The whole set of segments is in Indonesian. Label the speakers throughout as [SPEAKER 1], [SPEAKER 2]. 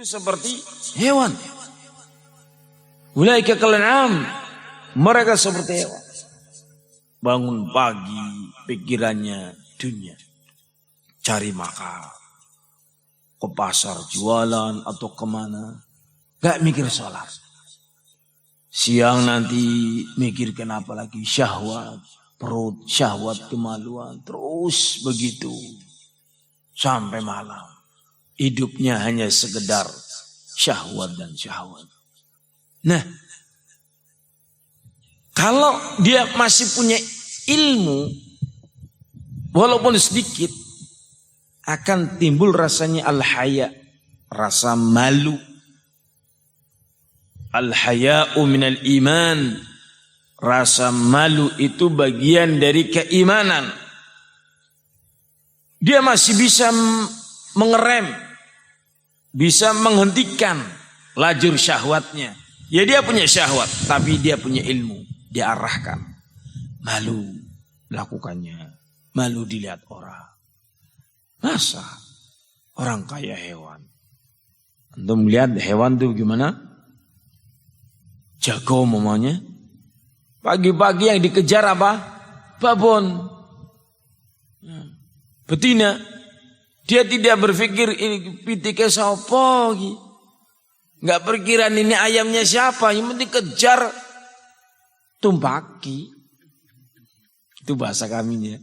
[SPEAKER 1] seperti hewan. Ulaika kal'an'am, mereka seperti hewan. Bangun pagi pikirannya dunia, cari makan, ke pasar jualan atau kemana, gak mikir sholat. Siang nanti mikirkan apa lagi, syahwat, perut, syahwat, kemaluan, terus begitu sampai malam. Hidupnya hanya sekedar syahwat dan syahwat. Nah, kalau dia masih punya ilmu, walaupun sedikit, akan timbul rasanya al-haya, rasa malu. Al-haya'u minal iman, rasa malu itu bagian dari keimanan. Dia masih bisa mengerem, bisa menghentikan lajur syahwatnya. Ya dia punya syahwat, tapi dia punya ilmu, dia arahkan. Malu lakukannya, malu dilihat orang. Masa orang kaya hewan? Antum melihat hewan itu gimana? Jago mamanya. Pagi-pagi yang dikejar apa? Babon. Betina. Dia tidak berpikir ini pitike sapa iki. Enggak perkiraan ini ayamnya siapa, yang penting kejar tumpaki. Itu bahasa kaminya.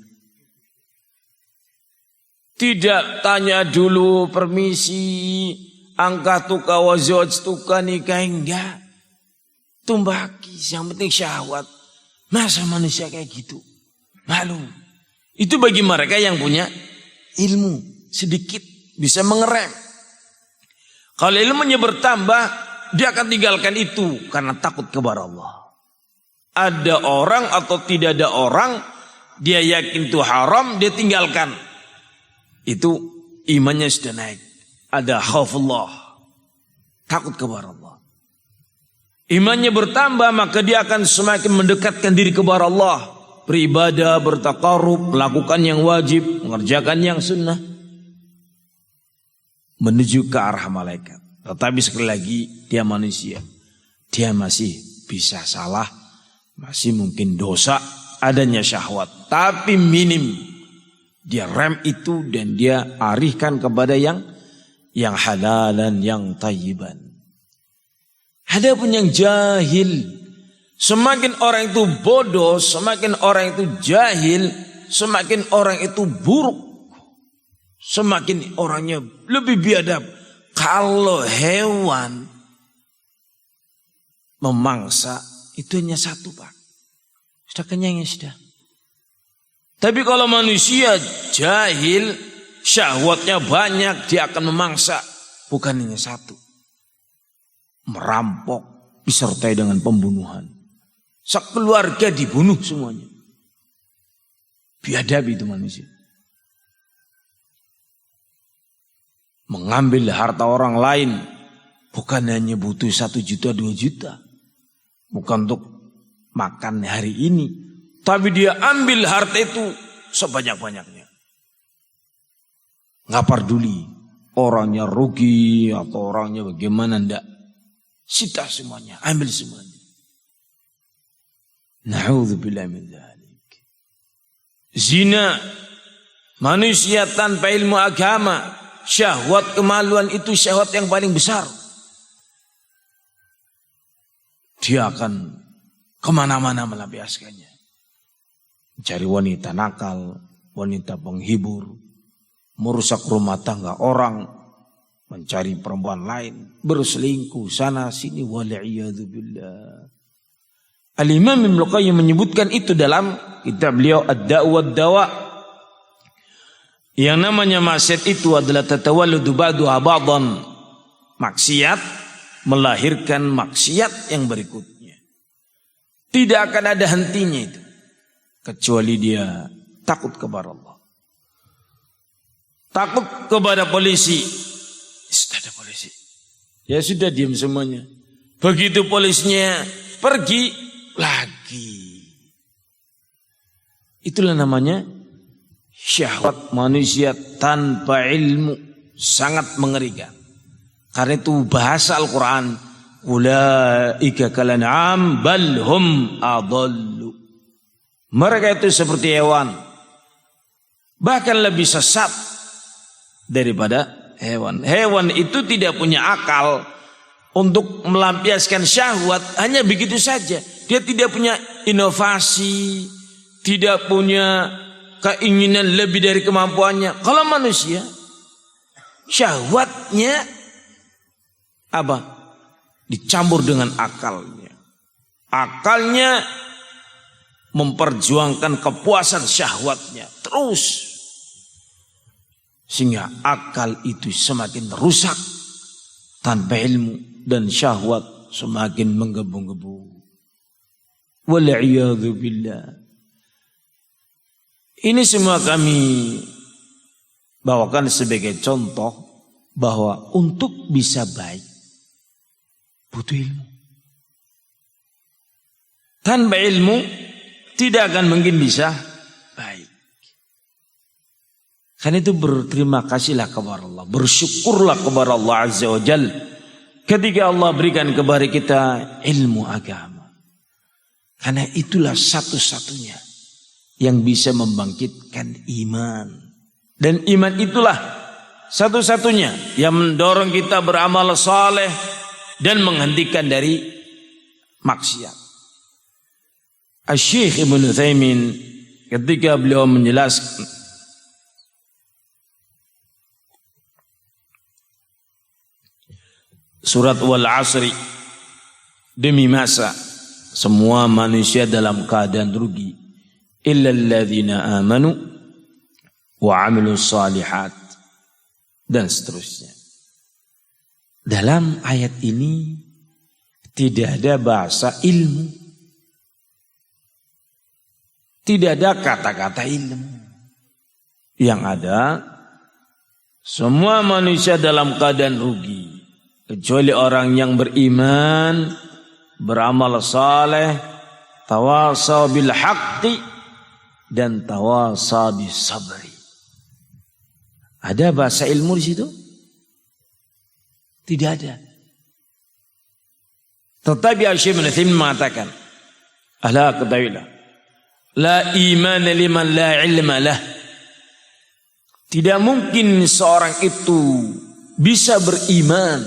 [SPEAKER 1] Tidak tanya dulu permisi, angka tuka wazoj tuka nikah, enggak. Tumbaki, yang penting syahwat. Masa manusia kayak gitu? Malu. Itu bagi mereka yang punya ilmu sedikit, bisa mengerem. Kalau ilmunya bertambah, dia akan tinggalkan itu karena takut kepada Allah. Ada orang atau tidak ada orang, dia yakin itu haram, dia tinggalkan. Itu imannya sudah naik. Ada khaufullah, takut kepada Allah. Imannya bertambah, maka dia akan semakin mendekatkan diri kepada Allah. Beribadah, bertakarub, melakukan yang wajib, mengerjakan yang sunnah. Menuju ke arah malaikat. Tetapi sekali lagi dia manusia. Dia masih bisa salah. Masih mungkin dosa. Adanya syahwat. Tapi minim. Dia rem itu dan dia arihkan kepada yang halal dan yang tayyiban. Adapun yang jahil. Semakin orang itu bodoh. Semakin orang itu jahil. Semakin orang itu buruk. Semakin orangnya lebih biadab. Kalau hewan memangsa itu hanya satu, Pak. Sudah kenyang ya sudah. Tapi kalau manusia jahil, syahwatnya banyak, dia akan memangsa. Bukan hanya satu. Merampok disertai dengan pembunuhan. Sekeluarga dibunuh semuanya. Biadab itu manusia. Mengambil harta orang lain. Bukan hanya butuh 1 juta, 2 juta. Bukan untuk makan hari ini. Tapi dia ambil harta itu sebanyak-banyaknya. Nggak peduli. Orangnya rugi atau orangnya bagaimana, enggak. Sita semuanya. Ambil semuanya. Na'udzubillah min dzalik. Zina. Manusia tanpa ilmu agama. Syahwat kemaluan itu syahwat yang paling besar. Dia akan kemana-mana melampiaskannya. Mencari wanita nakal, wanita penghibur, merusak rumah tangga orang, mencari perempuan lain, berselingkuh sana sini, wal'iyadzubillah. Al-Imam Ibnu Qayyim menyebutkan itu dalam kitab beliau Ad-Da' wad-Dawa. Yang namanya maksiat itu adalah tatawalludu ba'duha ba'dan. Maksiat melahirkan maksiat yang berikutnya. Tidak akan ada hentinya itu. Kecuali dia takut kepada Allah. Takut kepada polisi. Sudah ada polisi. Ya sudah diam semuanya. Begitu polisinya pergi lagi. Itulah namanya syahwat manusia tanpa ilmu, sangat mengerikan. Karena itu bahasa Al-Quran, ulaika kalan'am bal hum adallu. Mereka itu seperti hewan, bahkan lebih sesat daripada hewan. Hewan itu tidak punya akal untuk melampiaskan syahwat, hanya begitu saja. Dia tidak punya inovasi, tidak punya keinginan lebih dari kemampuannya. Kalau manusia, syahwatnya apa? Dicampur dengan akalnya. Akalnya memperjuangkan kepuasan syahwatnya terus. Sehingga akal itu semakin rusak tanpa ilmu, dan syahwat semakin menggebu-gebu. Wal'iyadzu billah. Ini semua kami bawakan sebagai contoh bahwa untuk bisa baik butuh ilmu. Tanpa ilmu tidak akan mungkin bisa baik. Karena itu berterima kasihlah kepada Allah, bersyukurlah kepada Allah Azza wa Jalla ketika Allah berikan kepada kita ilmu agama. Karena itulah satu-satunya yang bisa membangkitkan iman. Dan iman itulah satu-satunya yang mendorong kita beramal saleh dan menghentikan dari maksiat. Asy-Syaikh Ibnu Utsaimin ketika beliau menjelaskan surat Wal Asri, demi masa semua manusia dalam keadaan rugi illal ladzina amanu wa 'amilus shalihat, dan seterusnya. Dalam ayat ini tidak ada bahasa ilmu, tidak ada kata-kata ilmu. Yang ada semua manusia dalam keadaan rugi kecuali orang yang beriman, beramal saleh, tawasau bil haqqi, dan tawasau bis sabri. Ada bahasa ilmu di situ? Tidak ada. Tetapi Asy-Syaikh Ibnu Utsaimin mengatakan, ala ketahuilah, la iman liman la ilma lah. Tidak mungkin seorang itu bisa beriman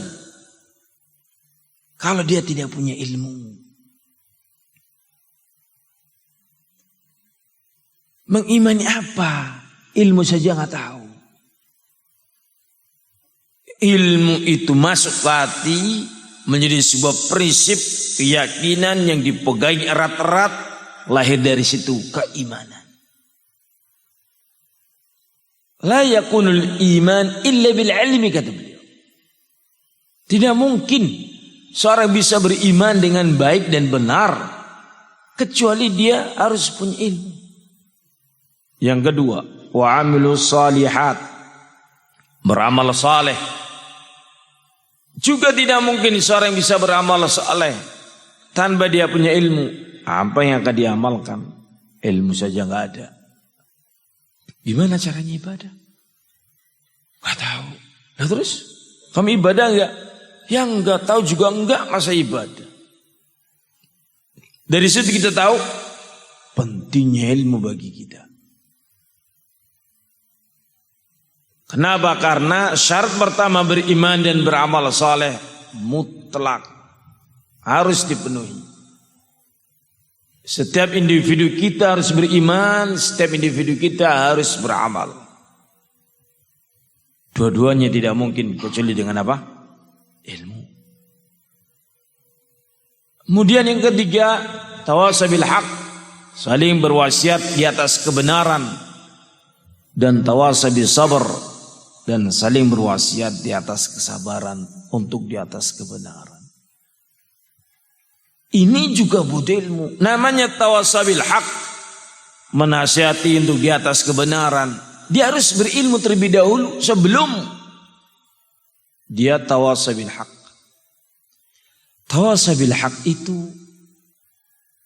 [SPEAKER 1] kalau dia tidak punya ilmu. Mengimani apa? Ilmu saja nggak tahu. Ilmu itu masuk ke hati menjadi sebuah prinsip keyakinan yang dipegang erat-erat, lahir dari situ keimanan. La yakunul iman illa bil ilmi, kata beliau. Tidak mungkin seorang bisa beriman dengan baik dan benar kecuali dia harus punya ilmu. Yang kedua, wa amilus shalihat, beramal saleh. Juga tidak mungkin seorang bisa beramal saleh tanpa dia punya ilmu. Apa yang akan diamalkan? Ilmu saja nggak ada. Gimana caranya ibadah? Nggak tahu. Nah terus, kamu ibadah nggak? Yang nggak tahu juga nggak masa ibadah. Dari situ kita tahu pentingnya ilmu bagi kita. Kenapa? Karena syarat pertama beriman dan beramal saleh mutlak harus dipenuhi. Setiap individu kita harus beriman, setiap individu kita harus beramal. Dua-duanya tidak mungkin kecuali dengan apa? Ilmu. Kemudian yang ketiga, tawasau bil haq, saling berwasiat di atas kebenaran, dan tawasau bis sabr, dan saling berwasiat di atas kesabaran untuk di atas kebenaran. Ini juga butuh ilmu. Namanya tawasau bil haq, menasihati untuk di atas kebenaran. Dia harus berilmu terlebih dahulu sebelum dia tawasau bil haq. Tawasau bil haq itu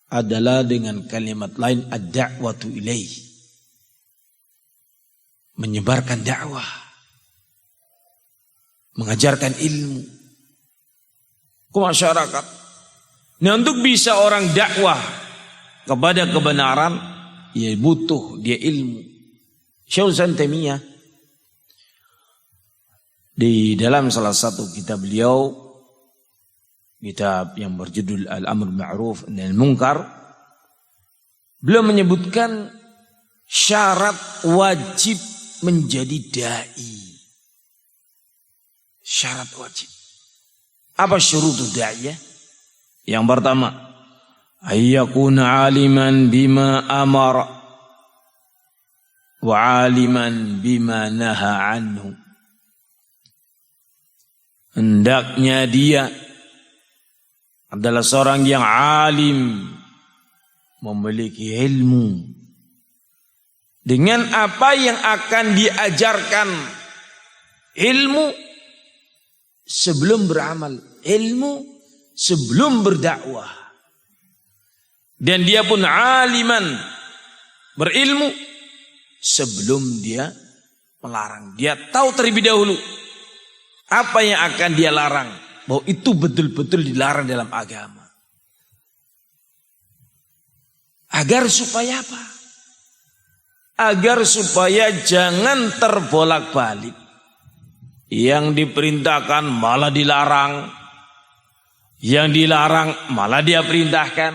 [SPEAKER 1] adalah dengan kalimat lain ad-da'watu ilaih, menyebarkan dakwah, mengajarkan ilmu ke masyarakat. Nah, untuk bisa orang dakwah kepada kebenaran, ya butuh dia ilmu. Syaikhul Islam Taimiyah di dalam salah satu kitab beliau, kitab yang berjudul Al-Amr Ma'ruf Nahy Munkar, beliau menyebutkan syarat wajib menjadi dai. Syarat wajib. Apa syurutu da'iyah? Yang pertama, ayyakuna aliman bima amara wa aliman bima naha anhu. Hendaknya dia adalah seorang yang alim, memiliki ilmu dengan apa yang akan diajarkan. Ilmu sebelum beramal, ilmu sebelum berdakwah. Dan dia pun aliman, berilmu sebelum dia melarang. Dia tahu terlebih dahulu apa yang akan dia larang, bahwa itu betul-betul dilarang dalam agama. Agar supaya apa? Agar supaya jangan terbolak-balik. Yang diperintahkan malah dilarang, yang dilarang malah dia perintahkan,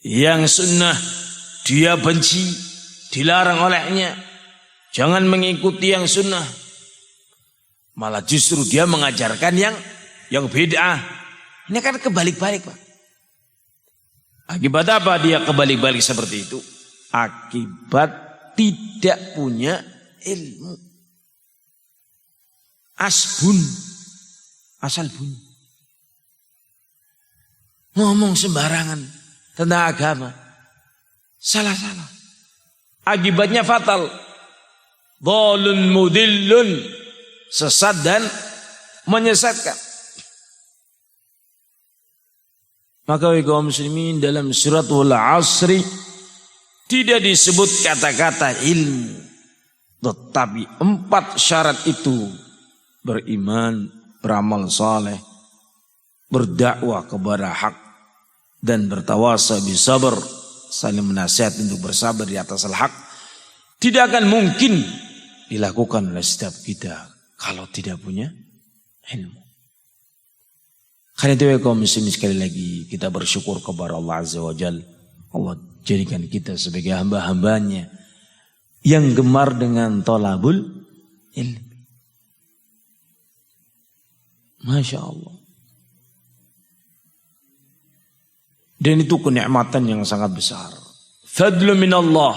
[SPEAKER 1] yang sunnah dia benci, dilarang olehnya. Jangan mengikuti yang sunnah, malah justru dia mengajarkan yang bid'ah. Ini kan kebalik-balik, Pak. Akibat apa dia kebalik-balik seperti itu? Akibat tidak punya ilmu. Asbun, asal bunyi. Ngomong sembarangan tentang agama. Salah-salah. Akibatnya fatal. Dhalun mudillun. Sesat dan menyesatkan. Maka kaum muslimin, dalam surat Al-Asri tidak disebut kata-kata ilmu. Tetapi 4 syarat itu: beriman, beramal saleh, berdakwah kepada hak, dan bertawasa bisabar, saling menasihat untuk bersabar di atas al-haq. Tidak akan mungkin dilakukan oleh setiap kita kalau tidak punya ilmu. Karena itu ya kaum muslimin, sekali lagi kita bersyukur kepada Allah Azza wa Jalla. Allah jadikan kita sebagai hamba-hambanya yang gemar dengan thalabul ilmi. Masya Allah. Dan itu kenikmatan yang sangat besar. Fadlu minallah.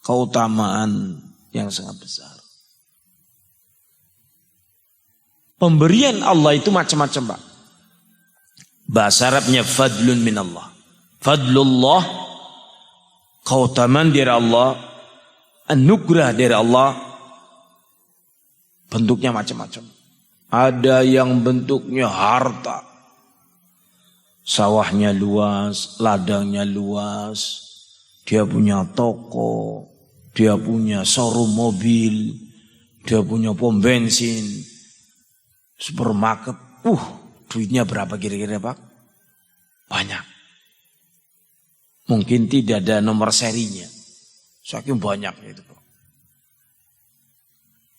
[SPEAKER 1] Keutamaan yang sangat besar. Pemberian Allah itu macam-macam, Pak. Bahasa Arabnya fadlun minallah. Fadlullah, keutamaan dari Allah, anugerah dari Allah, bentuknya macam-macam. Ada yang bentuknya harta. Sawahnya luas, ladangnya luas. Dia punya toko, dia punya showroom mobil, dia punya pom bensin, supermarket. Duitnya berapa kira-kira, Pak? Banyak. Mungkin tidak ada nomor serinya. Saking banyaknya itu, Pak.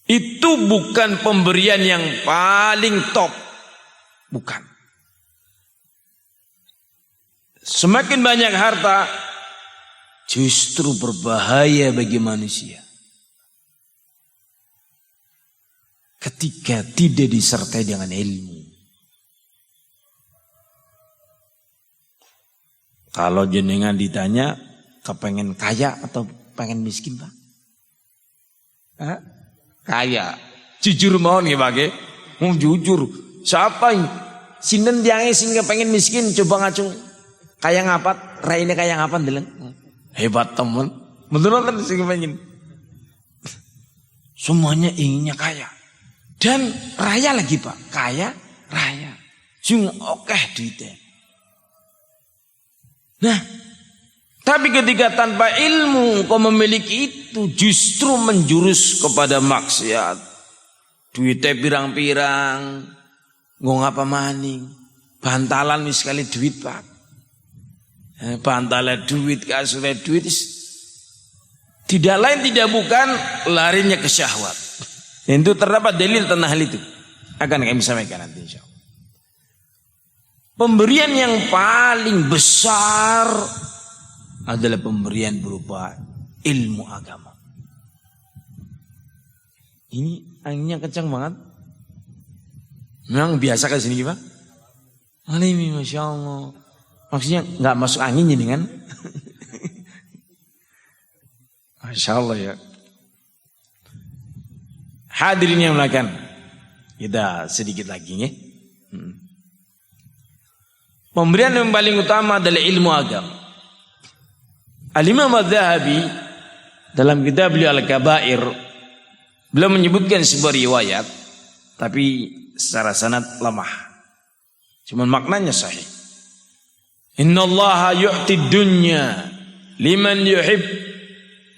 [SPEAKER 1] Itu bukan pemberian yang paling top. Bukan. Semakin banyak harta, justru berbahaya bagi manusia. Ketika tidak disertai dengan ilmu. Kalau jenengan ditanya, kepengen kaya atau pengen miskin, Pak? Hah? Kaya, jujur mohon ya Pak, jujur. Siapa ini? Sinten diange sing pengen miskin, coba ngacung. Kaya ngapat, raine kaya ngapan deleng. Hebat teman. Betul kan sing pengen. Semuanya inginnya kaya. Dan raya lagi, Pak. Kaya, raya. Sing okeh duitnya. Nah, tapi ketika tanpa ilmu kau memiliki itu, justru menjurus kepada maksiat. Duitnya pirang-pirang, nggo ngapa maning. Bantalan sekali duit, Pak. Bantalan duit, kasurnya duit. Tidak lain tidak bukan larinya ke syahwat. Itu terdapat dalil tentang hal itu. Akan kami sampaikan nanti insyaallah. Pemberian yang paling besar adalah pemberian berupa ilmu agama. Ini anginnya kencang banget. Memang biasa ke sini Pak? Alimi, Masya Allah. Maksudnya nggak masuk angin ini kan? Masya Allah ya. Hadirin yang melakukan. Kita sedikit lagi ya. Pemberian yang paling utama adalah ilmu agama. Al-Imam Adz-Dzahabi dalam kitab beliau Al-Kabair, beliau menyebutkan sebuah riwayat, tapi secara sanad lemah. Cuman maknanya sahih. Inna Allah yu'ti dunya liman yuhib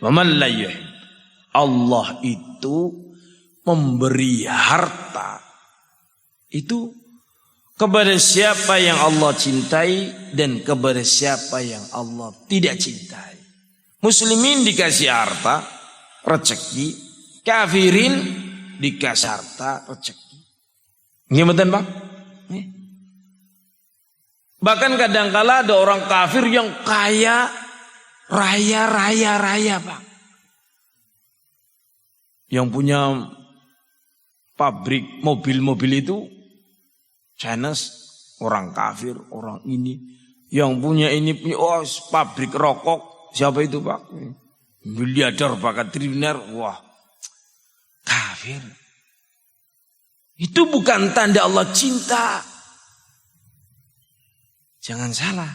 [SPEAKER 1] wa man la yuhib. Allah itu memberi harta itu kepada siapa yang Allah cintai dan kepada siapa yang Allah tidak cintai. Muslimin dikasih harta, rezeki, kafirin dikasih harta, rezeki. Gimana Pak? Bahkan kadangkala ada orang kafir yang kaya, raya Pak. Yang punya pabrik mobil-mobil itu Chinese, orang kafir, orang ini. Yang punya ini, pabrik rokok. Siapa itu Pak? Miliarder, bahkan triliuner. Wah, kafir. Itu bukan tanda Allah cinta. Jangan salah.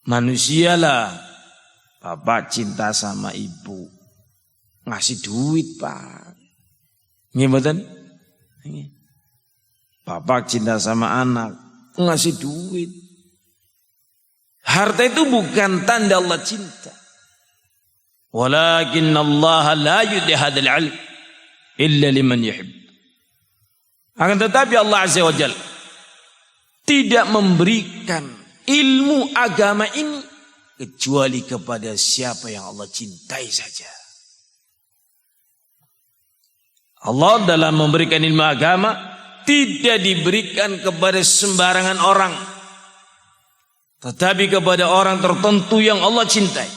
[SPEAKER 1] Manusialah. Bapak cinta sama ibu. Ngasih duit Pak. Gimana? Bapak cinta sama anak. Ngasih duit. Harta itu bukan tanda Allah cinta. Walakin Allah la yudhi hadal ilm illa liman yuhib. Akan tetapi Allah Azza wa Jalla tidak memberikan ilmu agama ini kecuali kepada siapa yang Allah cintai saja. Allah dalam memberikan ilmu agama tidak diberikan kepada sembarangan orang, tetapi kepada orang tertentu yang Allah cintai,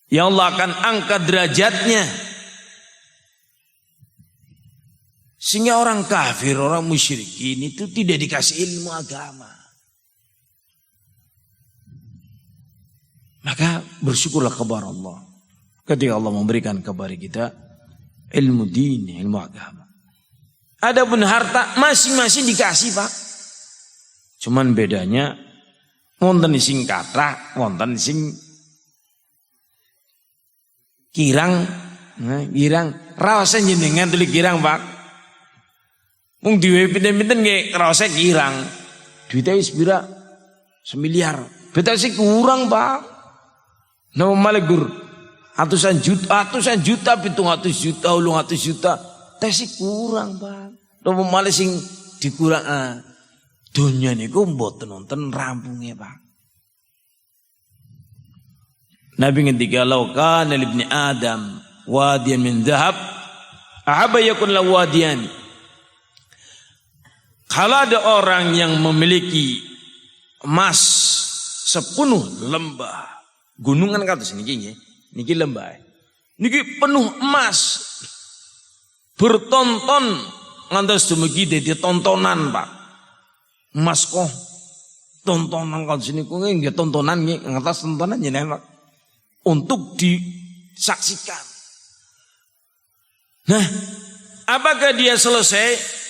[SPEAKER 1] yang Allah akan angkat derajatnya. Sehingga orang kafir, orang musyrikin itu tidak dikasih ilmu agama. Maka bersyukurlah kepada Allah ketika Allah memberikan kepada kita ilmu dini, ilmu agama. Adapun harta masing-masing dikasih Pak. Cuman bedanya wonten sing kathah, wonten sing kirang. Nah, kirang raos jenengan tuli kirang Pak. Mung diwe pinten-pinten nggih raos kirang. Duite wis pira? 1 miliar. Beta sih kurang Pak. Nama malah gur ratusan juta, 700 juta, 800 juta. Tesi kurang Pak. Nama malah sing dikurang. Dunia niku mboten nonton rampungnya Pak. Nabi ngendika law kana libni Adam wadiyan min dhahab ahabba yakun la wadiyan. Kalau ada orang yang memiliki emas sepenuh lembah, gunungan kados niki niki lembah. Niki penuh emas. Bertonton ngantos dumugi dadi tontonan, Pak. Emas kok tontonan kados niku nggih tontonan nggih ngantos tontonan jenengan Pak. Untuk disaksikan. Nah, apakah dia selesai?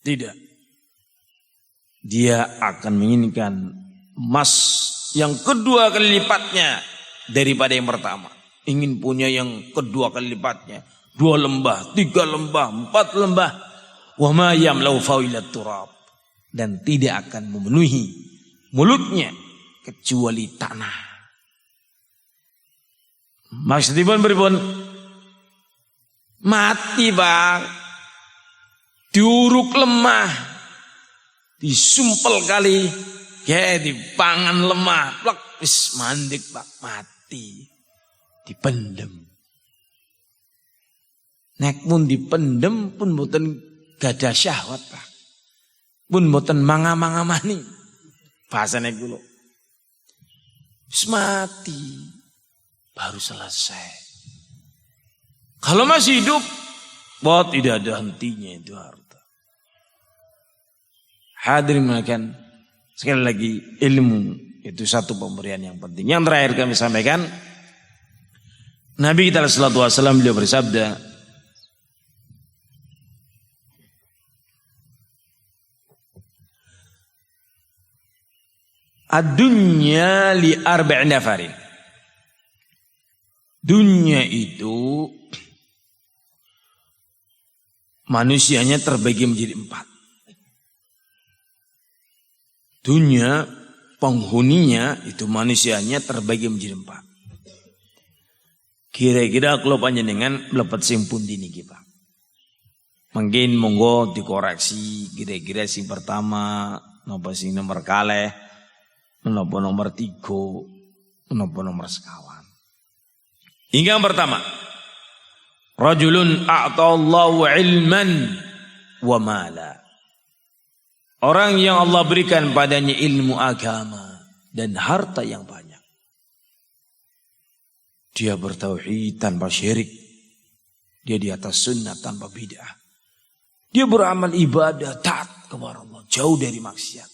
[SPEAKER 1] Tidak. Dia akan menginginkan emas yang kedua kali lipatnya daripada yang pertama. Ingin punya yang kedua kali lipatnya. 2 lembah, 3 lembah, 4 lembah. Wa ma yamlau fawilat turab. Dan tidak akan memenuhi mulutnya kecuali tanah. Maksudipun beripun? Mati bang. Diuruk lemah. Disumpel kali. Ya dipangan lemah. Plak. Wis mandik bang. Mati. Dipendem. Nek pun dipendem pun mboten gadah syahwat bang. Pun mboten manga-manga mani. Bahasane kula. Wis mati. Baru selesai. Kalau masih hidup, bahwa tidak ada hentinya itu harta. Hadirin makan sekali lagi ilmu itu satu pemberian yang penting. Yang terakhir kami sampaikan, Nabi kita sallallahu alaihi wasallam beliau bersabda, ad-dunya li arba'in nafarin. Dunia itu manusianya terbagi menjadi 4. Dunia penghuninya itu manusianya terbagi menjadi 4. Kira-kira kalau panjenengan melepat simpun dini kita. Mungkin monggo dikoreksi kira-kira sing pertama, napa sing nomor kalih, napa nomor 3, napa nomor sekawan. Hingga yang pertama, rajulun a'tallahu ilman wa mala. Orang yang Allah berikan padanya ilmu agama dan harta yang banyak. Dia bertauhid tanpa syirik. Dia di atas sunnah tanpa bid'ah. Dia beramal ibadah taat kepada Allah, jauh dari maksiat.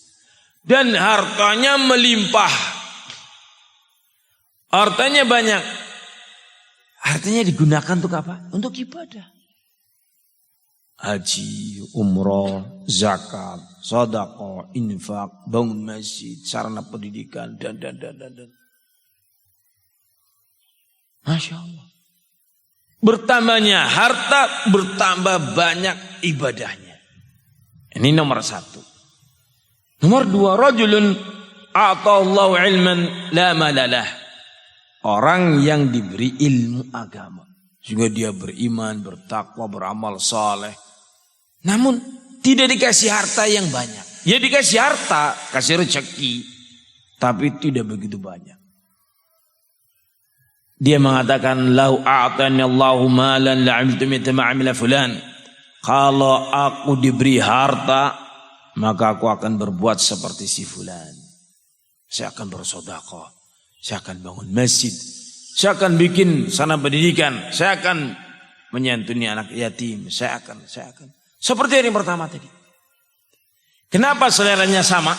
[SPEAKER 1] Dan hartanya melimpah. Hartanya banyak. Artinya digunakan untuk apa? Untuk ibadah. Haji, umroh, zakat, sedekah, infak, bangun masjid, sarana pendidikan, dan. Masya Allah. Bertambahnya harta, bertambah banyak ibadahnya. Ini nomor 1. Nomor 2, rajulun a'tallahu ilman la malalah. Orang yang diberi ilmu agama. Sehingga dia beriman, bertakwa, beramal saleh. Namun tidak dikasih harta yang banyak. Ya dikasih harta, kasih rezeki. Tapi tidak begitu banyak. Dia mengatakan, lau a'tani Allahu malan la'amiltu mithla ma'amila fulan. Kalau aku diberi harta, maka aku akan berbuat seperti si fulan. Saya akan bersedekah. Saya akan bangun masjid. Saya akan bikin sana pendidikan. Saya akan menyantuni anak yatim. Saya akan. Seperti yang pertama tadi. Kenapa seleranya sama?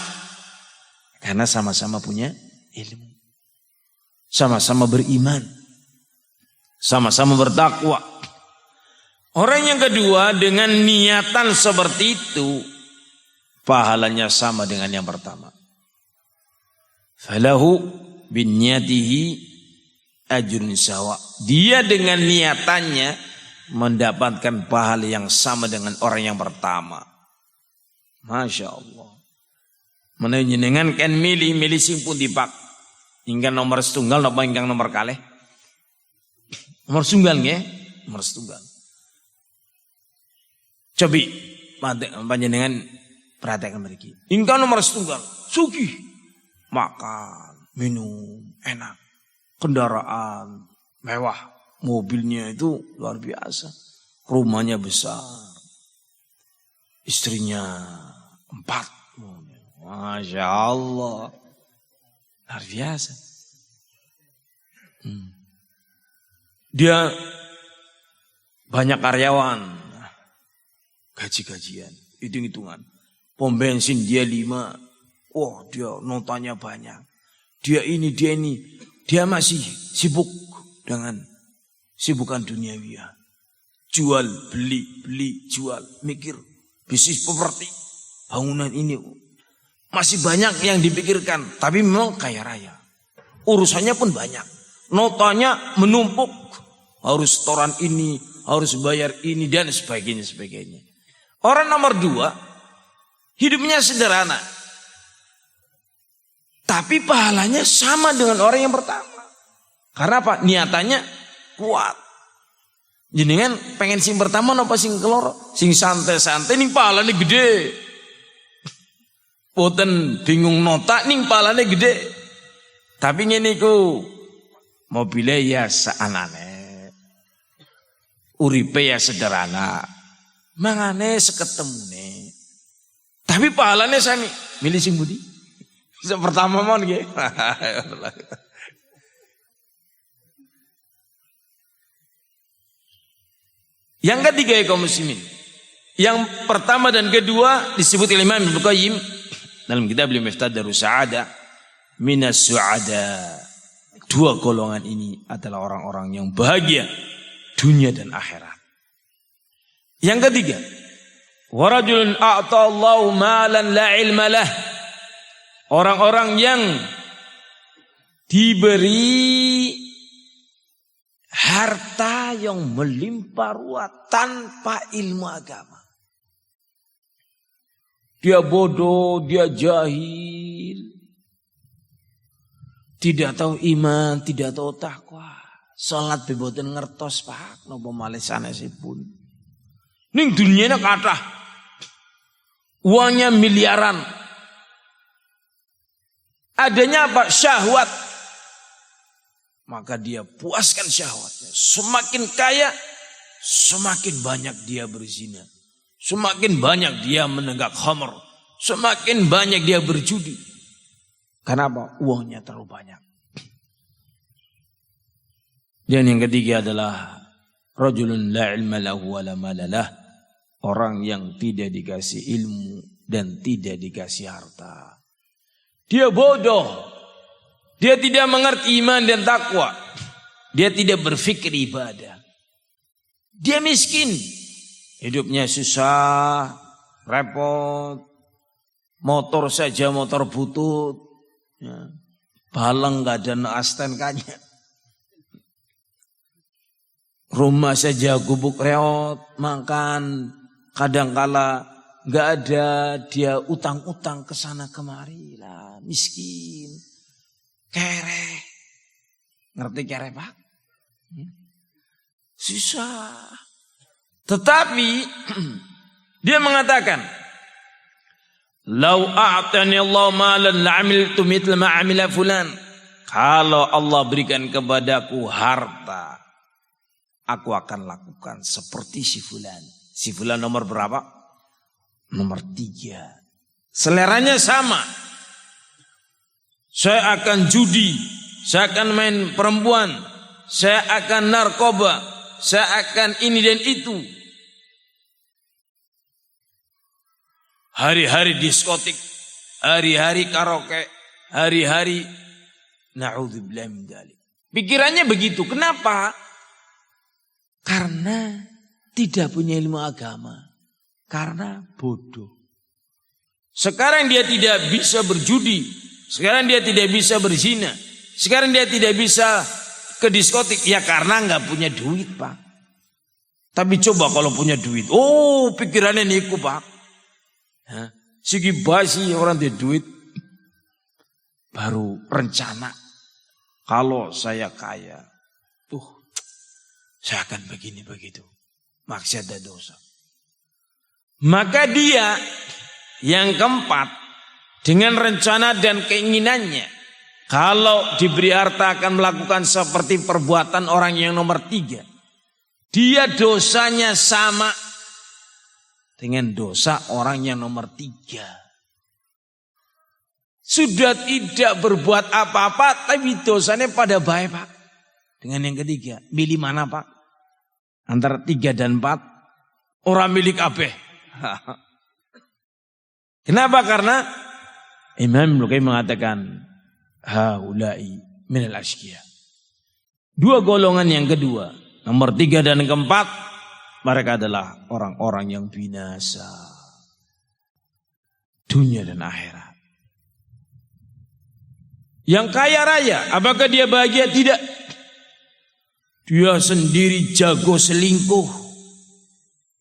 [SPEAKER 1] Karena sama-sama punya ilmu. Sama-sama beriman. Sama-sama bertakwa. Orang yang kedua dengan niatan seperti itu. Pahalanya sama dengan yang pertama. Falahu bin niyatihi ajrun sawa. Dia dengan niatannya mendapatkan pahala yang sama dengan orang yang pertama. Masya Allah. Menjenengan kan milih sing pun dipak. Hingga nomor setunggal napa ingkang nomor kalih? Nomor setunggal nggih? Nomor setunggal. Cobi panjenengan perhatikan mriki. Hingga nomor setunggal, sugih. Makan, minum, enak, kendaraan mewah, mobilnya itu luar biasa, rumahnya besar, istrinya 4, Masya Allah, luar biasa. Dia banyak karyawan, gaji-gajian, hitung-hitungan, pom bensin dia 5, wah dia notanya banyak. Dia ini. Dia masih sibuk dengan sibukan duniawiya. Jual, beli, jual. Mikir bisnis properti. Bangunan ini. Masih banyak yang dipikirkan. Tapi memang kaya raya. Urusannya pun banyak. Notanya menumpuk. Harus setoran ini. Harus bayar ini dan sebagainya. Orang nomor 2. Hidupnya sederhana. Tapi pahalanya sama dengan orang yang pertama. Karena apa? Niatannya kuat. Jenengan pengen sing pertama napa sing keloro? Sing santai-santai ning palane gede. Boten bingung nota ning palane gede. Tapi ngene iku mobilnya ya saanane. Uripe ya sederhana. Mangane seketemune. Tapi palane sami. Milih sing budi. Sing pertama mon nggih. Yang ketiga ya kaum muslimin. Yang pertama dan kedua disebut Imam Ibnu Qayyim dalam kitab Miftah Darus Sa'adah minas su'ada. Dua golongan ini adalah orang-orang yang bahagia dunia dan akhirat. Yang ketiga, wa rajulun a'tallahu malan la ilma lah. Orang-orang yang diberi harta yang melimpah ruah tanpa ilmu agama. Dia bodoh, dia jahil. Tidak tahu iman, tidak tahu takwa. Salat beboten ngertos Pak, napa malih sanesipun. Ning dunyane kathah. Uangnya miliaran. Adanya apa? Syahwat. Maka dia puaskan syahwatnya. Semakin kaya, semakin banyak dia berzina. Semakin banyak dia menenggak khamr. Semakin banyak dia berjudi. Kenapa? Uangnya terlalu banyak. Dan yang ketiga adalah rajulun la ilma lahu wa la malalah. Orang yang tidak dikasih ilmu dan tidak dikasih harta. Dia bodoh. Dia tidak mengerti iman dan takwa. Dia tidak berfikir ibadah. Dia miskin. Hidupnya susah, repot. Motor saja motor butut. Ya. Balang gak ada asten kanya. Rumah saja gubuk reot, makan. Kadangkala gak ada, dia utang-utang ke sana kemari lah, miskin. Kere. Ngerti kere Pak? Susah. Tetapi dia mengatakan, "Lau a'tani Allah malan la'amiltu mithla ma 'amila fulan." Kalau Allah berikan kepadaku harta, aku akan lakukan seperti si fulan. Si fulan nomor berapa? Nomor 3. Seleranya sama. Saya akan judi, saya akan main perempuan, saya akan narkoba, saya akan ini dan itu. Hari-hari diskotik, hari-hari karaoke, hari-hari na'udzubillah min dzalik. Pikirannya begitu. Kenapa? Karena tidak punya ilmu agama. Karena bodoh. Sekarang dia tidak bisa berjudi. Sekarang dia tidak bisa berzina. Sekarang dia tidak bisa ke diskotik. Ya karena nggak punya duit Pak. Tapi coba kalau punya duit. Oh pikirannya niku Pak. Segi basi orang dia duit. Baru rencana. Kalau saya kaya. Saya akan begini begitu. Maksiat dan dosa. Maka dia yang keempat. Dengan rencana dan keinginannya. Kalau diberi harta akan melakukan seperti perbuatan orang yang nomor 3. Dia dosanya sama dengan dosa orang yang nomor 3. Sudah tidak berbuat apa-apa tapi dosanya pada baik Pak. Dengan yang ketiga. Milih mana Pak? Antara 3 dan 4. Orang milik kabeh. Kenapa? Karena Imam Ibnu Qayyim mengatakan haula'i minal asyqiya. Dua golongan yang kedua, nomor 3 dan keempat, mereka adalah orang-orang yang binasa. Dunia dan akhirat. Yang kaya raya, apakah dia bahagia? Tidak. Dia sendiri jago selingkuh.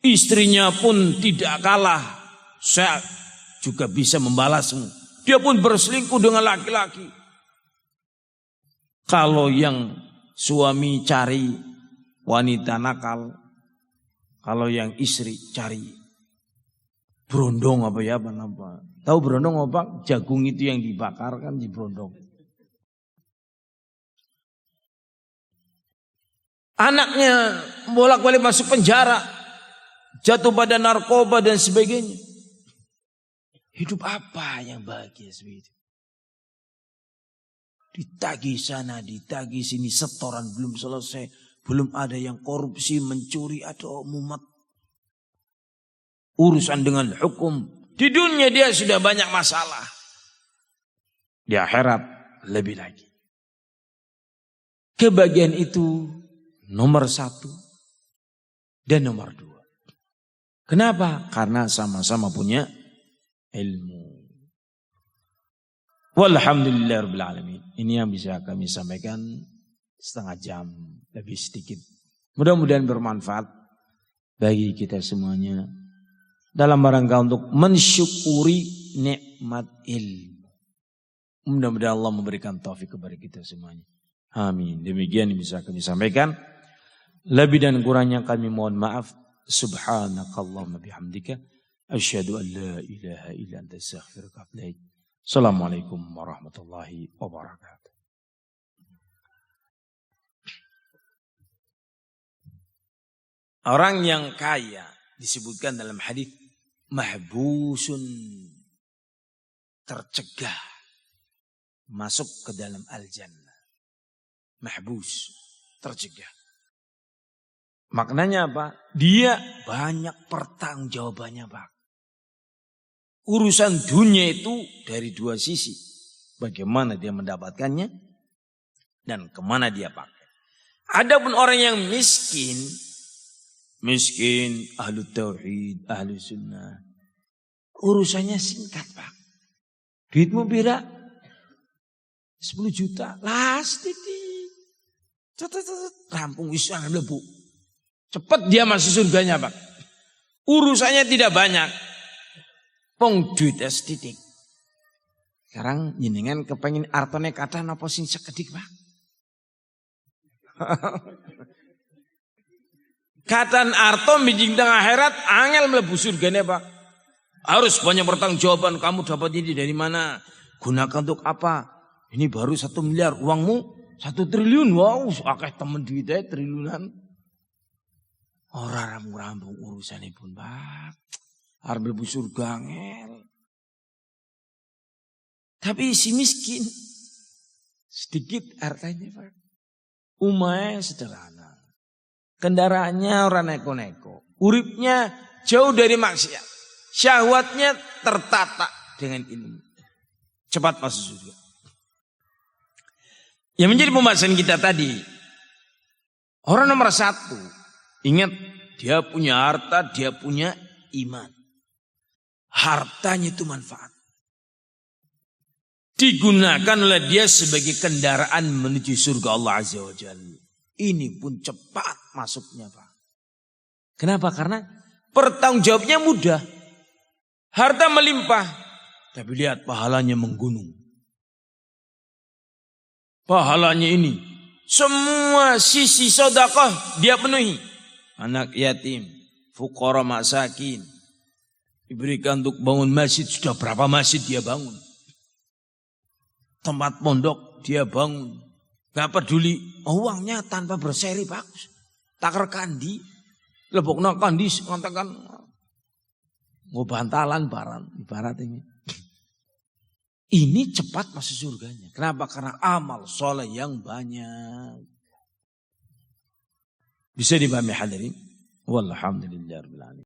[SPEAKER 1] Istrinya pun tidak kalah. Saya juga bisa membalasmu. Dia pun berselingkuh dengan laki-laki. Kalau yang suami cari wanita nakal, Kalau yang istri cari berondong apa ya, apa. Tahu berondong apa? Jagung itu yang dibakar kan di berondong. Anaknya bolak-balik masuk penjara, jatuh pada narkoba dan sebagainya. Hidup apa yang bahagia seperti itu? Ditagih sana, ditagih sini, setoran belum selesai. Belum ada yang korupsi, mencuri atau mumet. Urusan dengan hukum. Di dunia dia sudah banyak masalah. Di akhirat lebih lagi. Kebahagiaan itu nomor 1 dan nomor 2. Kenapa? Karena sama-sama punya ilmu. Walhamdulillahirabbil alamin. Ini yang bisa kami sampaikan setengah jam lebih sedikit. Mudah-mudahan bermanfaat bagi kita semuanya dalam rangka untuk mensyukuri nikmat ilmu. Mudah-mudahan Allah memberikan taufik kepada kita semuanya. Amin. Demikian yang bisa kami sampaikan. Lebih dan kurangnya kami mohon maaf. Subhanakallahumma bihamdika asyhadu an la ilaha illa anta astaghfiruka wa atubu ilaik. Assalamualaikum warahmatullahi wabarakatuh. Orang yang kaya disebutkan dalam hadis mahbusun, tercegah masuk ke dalam al-jannah. Mahbus, tercegah. Maknanya apa? Dia banyak pertanggungjawabannya, Pak. Urusan dunia itu dari 2 sisi. Bagaimana dia mendapatkannya dan kemana dia pakai. Adapun orang yang miskin, ahlu tauhid, ahlu sunnah, urusannya singkat, Pak. Duitmu pira? 10 juta. Las titik. Rampung wisana lebu. Cepat dia masuk surganya, Pak. Urusannya tidak banyak. Pong duitnya setitik. Sekarang jenengan kepengen artone kata napa sing sekedik, Pak? Katan arto mijing tengah akhirat angel mlebu surgane, Pak. Harus banyak pertanggungjawaban. Kamu dapat ini dari mana? Gunakan untuk apa? Ini baru 1 miliar, uangmu 1 triliun. Wow, akeh temen duitnya triliunan. Orang rampung urusan pun, Pak. Arep mlebu surga angel. Tapi si miskin sedikit hartanya, Pak. Umahnya sederhana. Kendaraannya orang neko-neko. Uripnya jauh dari maksiat. Syahwatnya tertata dengan ilmu. Cepat masuk surga. Yang menjadi pembahasan kita tadi. Orang nomor 1. Ingat, dia punya harta, dia punya iman. Hartanya itu manfaat. Digunakan oleh dia sebagai kendaraan menuju surga Allah Azza wa Jalla. Ini pun cepat masuknya, Pak. Kenapa? Karena pertanggungjawabnya mudah. Harta melimpah. Tapi lihat pahalanya menggunung. Pahalanya ini. Semua sisi sedekah dia penuhi. Anak yatim, fuqara masakin. Diberikan untuk bangun masjid. Sudah berapa masjid dia bangun. Tempat pondok dia bangun. Gak peduli. Uangnya tanpa berseri, bagus. Takar kandi. Lebokna kandi. Ngatakan. Ngobantalan barang. Ibarat ini. Ini cepat masuk surganya. Kenapa? Karena amal soleh yang banyak. Bisa dipahami hadirin. Walhamdulillahirabbil alamin.